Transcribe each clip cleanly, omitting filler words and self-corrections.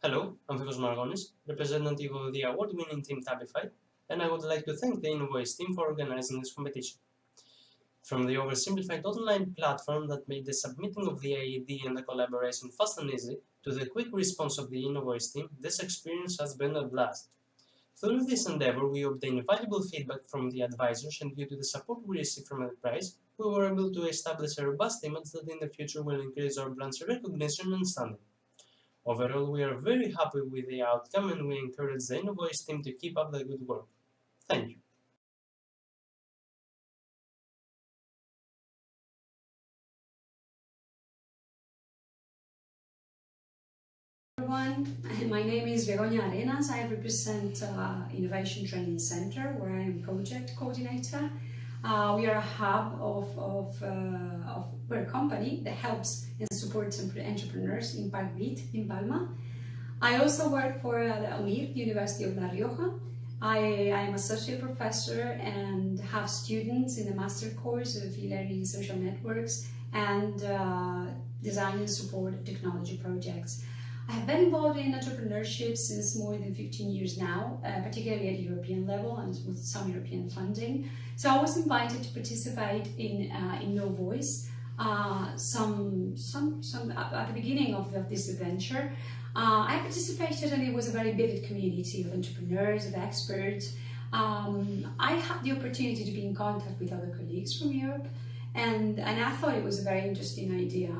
Hello, I'm Vivos Margonis, representative of the award-winning team Tabify, and I would like to thank the Innovvoice team for organizing this competition. From the oversimplified online platform that made the submitting of the AED and the collaboration fast and easy, to the quick response of the Innovvoice team, this experience has been a blast. Through this endeavor, we obtained valuable feedback from the advisors, and due to the support we received from the prize, we were able to establish a robust image that in the future will increase our brand's recognition and standing. Overall, we are very happy with the outcome and we encourage the Innovvoice team to keep up the good work. Thank you. Everyone, my name is Begoña Arenas. I represent Innovation Training Center, where I am project coordinator. We are a hub we're a company that helps and supports entrepreneurs in Palmit, in Palma. I also work for the UNIR, University of La Rioja. I am associate professor and have students in the master course of e-learning social networks and design and support of technology projects. I have been involved in entrepreneurship since more than 15 years now, particularly at European level and with some European funding. So I was invited to participate in Innovvoice at the beginning of this adventure. I participated, and it was a very vivid community of entrepreneurs, of experts. I had the opportunity to be in contact with other colleagues from Europe, and I thought it was a very interesting idea.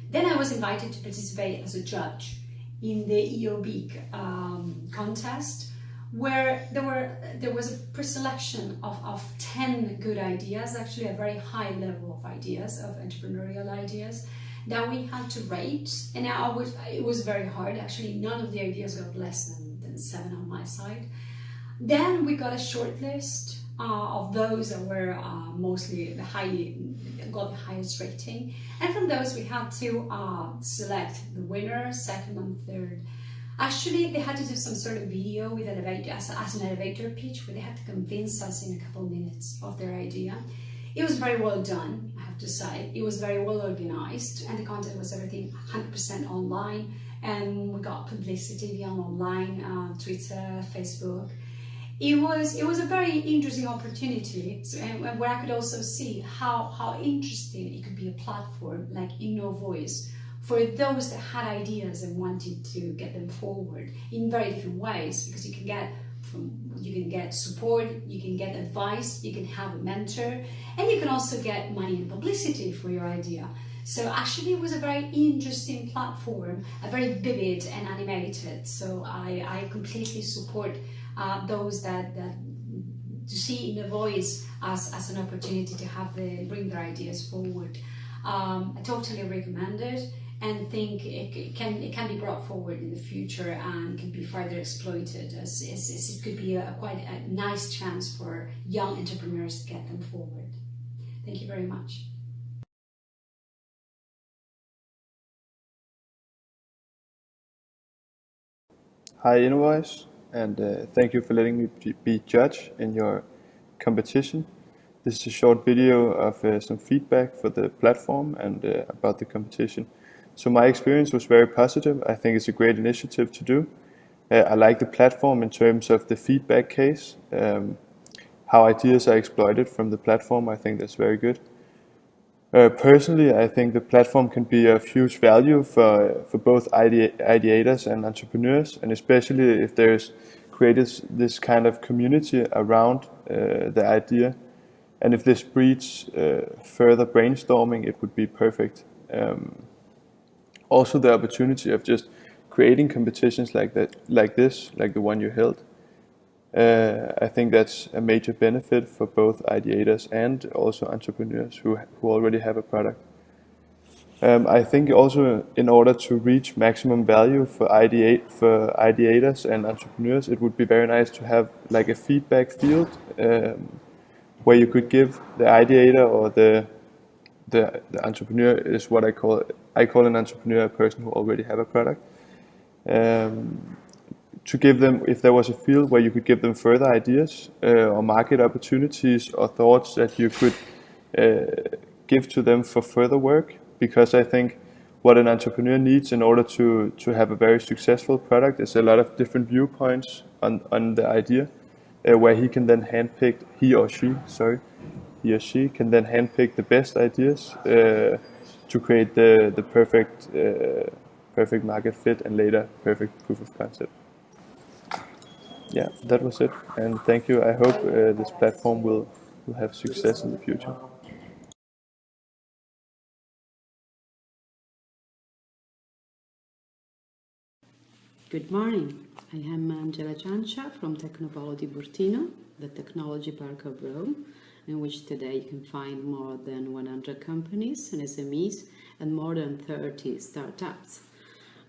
Then I was invited to participate as a judge in the EOBIC contest, where there was a pre-selection of 10 good ideas, actually a very high level of ideas, of entrepreneurial ideas, that we had to rate. And it was very hard. Actually, none of the ideas got less than 7 on my side. Then we got a short list of those that were mostly got the highest rating, and from those we had to select the winner, second and third. Actually, they had to do some sort of video with as an elevator pitch, where they had to convince us in a couple of minutes of their idea. It was very well done, I have to say. It was very well organized, and the content was everything 100% online, and we got publicity via online, Twitter, Facebook. It was a very interesting opportunity, where I could also see how interesting it could be a platform like Innovvoice for those that had ideas and wanted to get them forward in very different ways, because you can get support, you can get advice, you can have a mentor, and you can also get money and publicity for your idea. So actually it was a very interesting platform, a very vivid and animated. So I completely support those that to see Innovvoice as an opportunity to bring their ideas forward. I totally recommend it, and think it can be brought forward in the future and can be further exploited, as it could be quite a nice chance for young entrepreneurs to get them forward. Thank you very much. Hi Innovvoice, and thank you for letting me be judge in your competition. This is a short video of some feedback for the platform and about the competition. So my experience was very positive. I think it's a great initiative to do. I like the platform in terms of the feedback case, how ideas are exploited from the platform. I think that's very good. Personally, I think the platform can be of huge value for both ideators and entrepreneurs, and especially if there's created this kind of community around the idea. And if this breeds further brainstorming, it would be perfect. Also, the opportunity of just creating competitions like this, like the one you held, I think that's a major benefit for both ideators and also entrepreneurs who already have a product. I think also, in order to reach maximum value for ideators and entrepreneurs, it would be very nice to have like a feedback field where you could give the ideator or the entrepreneur, is what I call an entrepreneur, a person who already have a product. To give them, if there was a field where you could give them further ideas or market opportunities or thoughts that you could give to them for further work, because I think what an entrepreneur needs in order to have a very successful product is a lot of different viewpoints on the idea, where he can then handpick, he or she can then handpick the best ideas to create the perfect market fit and later perfect proof of concept. Yeah, that was it. And thank you. I hope this platform will have success in the future. Good morning. I am Angela Ciancia from Tecnopolity Burtino, the technology park of Rome, in which today you can find more than 100 companies and SMEs and more than 30 startups.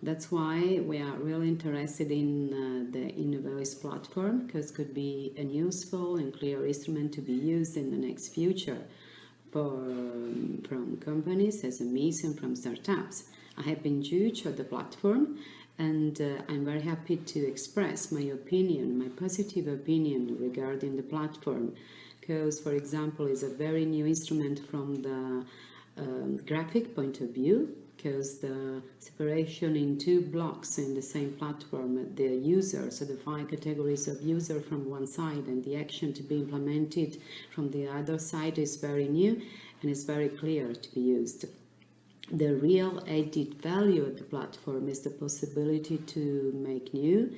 That's why we are really interested in the Innovvoice platform, because it could be a useful and clear instrument to be used in the next future from companies, SMEs and from startups. I have been judge of the platform, and I'm very happy to express my opinion, my positive opinion regarding the platform, because, for example, it's a very new instrument from the graphic point of view, because the separation in two blocks in the same platform, the user, so the 5 categories of user from one side and the action to be implemented from the other side is very new and is very clear to be used. The real added value of the platform is the possibility to make new,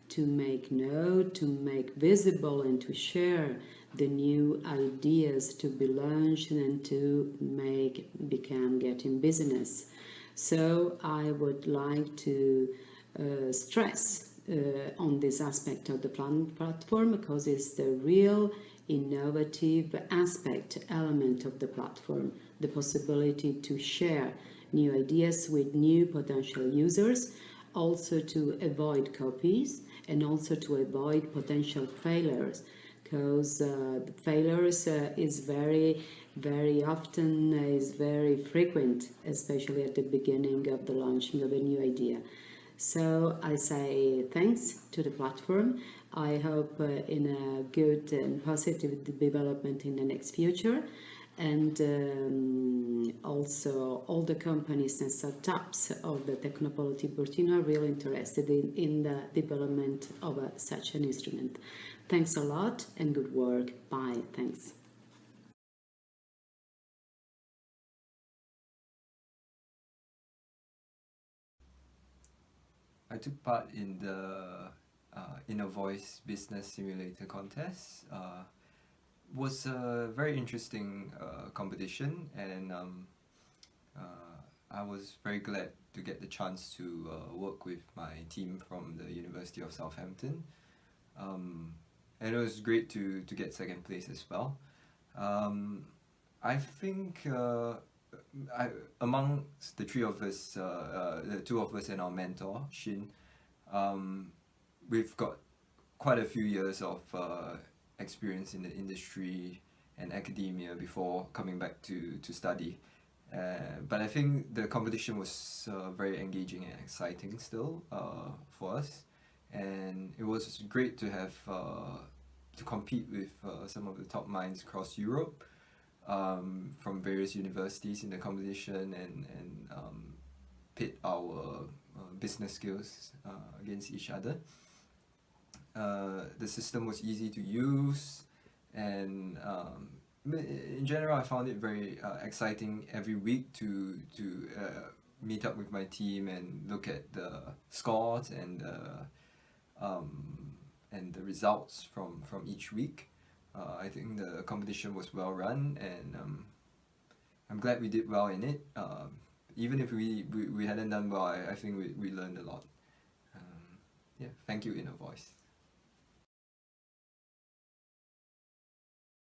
to make known, to make visible and to share the new ideas to be launched and to become getting business. So I would like to stress on this aspect of the platform, because it's the real innovative aspect, element of the platform, the possibility to share new ideas with new potential users, also to avoid copies and also to avoid potential failures, because the failures is very often, is very frequent, especially at the beginning of the launching of a new idea. So I say thanks to the platform. I hope in a good and positive development in the next future, and also all the companies and startups of the Tecnopolity Burtino are really interested in the development of such an instrument. Thanks a lot and good work. Bye. Thanks. I took part in the Innovvoice Business Simulator contest. Was a very interesting competition, and I was very glad to get the chance to work with my team from the University of Southampton. And it was great to get second place as well. I think amongst the three of us, the two of us and our mentor, Shin, we've got quite a few years of experience in the industry and academia before coming back to study. But I think the competition was very engaging and exciting still for us, and it was great to have to compete with some of the top minds across Europe, from various universities in the competition, and pit our business skills against each other. The system was easy to use, and in general I found it very exciting every week to meet up with my team and look at the scores and the results from each week. I think the competition was well run, and I'm glad we did well in it. Even if we hadn't done well, I think we learned a lot. Yeah, thank you, Innovvoice.